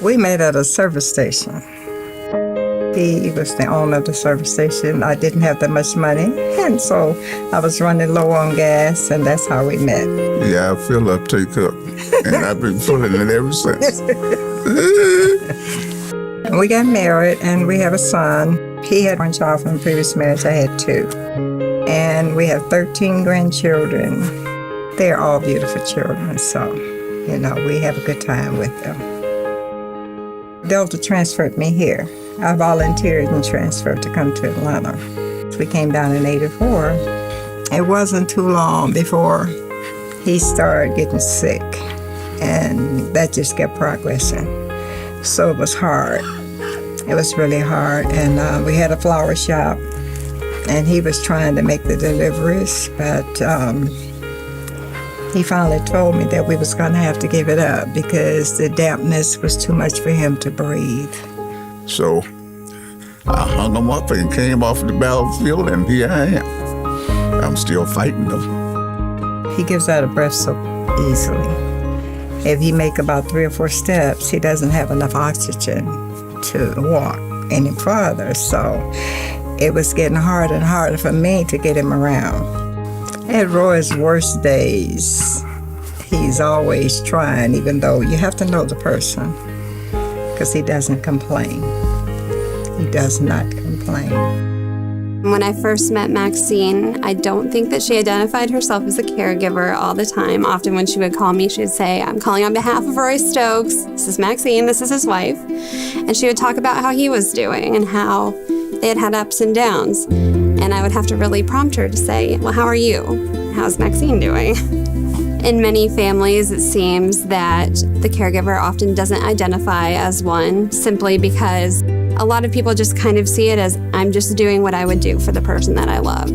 We met at a service station. He was the owner of the service station. I didn't have that much money, and so I was running low on gas, and that's how we met. Yeah, I fill up, take up, and I've been filling it ever since. We got married, and we have a son. He had one child from a previous marriage. I had 2. And we have 13 grandchildren. They're all beautiful children, so, we have a good time with them. Delta transferred me here. I volunteered and transferred to come to Atlanta. We came down in '84. It wasn't too long before he started getting sick, and that just kept progressing. So it was hard. It was really hard, and we had a flower shop, and he was trying to make the deliveries, but he finally told me that we was going to have to give it up because the dampness was too much for him to breathe. So I hung him up and came off the battlefield, and here I am. I'm still fighting them. He gives out a breath so easily. If he make about 3 or 4 steps, he doesn't have enough oxygen to walk any farther. So it was getting harder and harder for me to get him around. At Roy's worst days, he's always trying, even though you have to know the person, because he doesn't complain. He does not complain. When I first met Maxine, I don't think that she identified herself as a caregiver all the time. Often when she would call me, she would say, "I'm calling on behalf of Roy Stokes. This is Maxine, this is his wife." And she would talk about how he was doing and how they had ups and downs. And I would have to really prompt her to say, "Well, how are you? How's Maxine doing?" In many families, it seems that the caregiver often doesn't identify as one simply because a lot of people just kind of see it as, I'm just doing what I would do for the person that I love.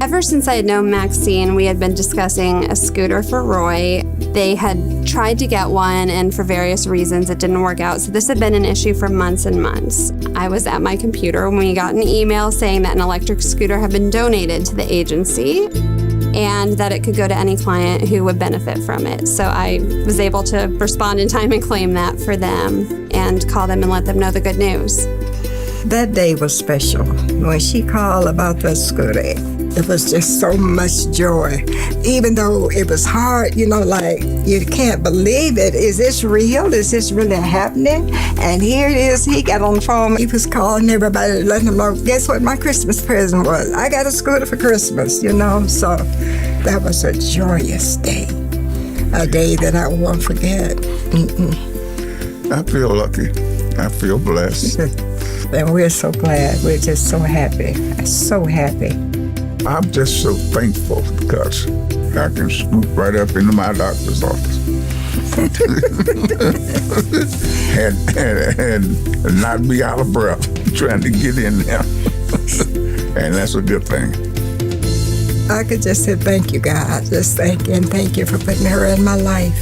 Ever since I had known Maxine, we had been discussing a scooter for Roy. They had tried to get one, and for various reasons, it didn't work out. So this had been an issue for months and months. I was at my computer when we got an email saying that an electric scooter had been donated to the agency and that it could go to any client who would benefit from it. So I was able to respond in time and claim that for them and call them and let them know the good news. That day was special. When she called about the scooter, it was just so much joy. Even though it was hard, like you can't believe it. Is this real? Is this really happening? And here it is. He got on the phone. He was calling everybody, letting them know, guess what my Christmas present was? I got a scooter for Christmas, So that was a joyous day. A day that I won't forget. I feel lucky. I feel blessed. And we're so glad. We're just so happy. So happy. I'm just so thankful because I can scoot right up into my doctor's office and not be out of breath trying to get in there. And that's a good thing. I could just say thank you, God. Just thank you, and thank you for putting her in my life.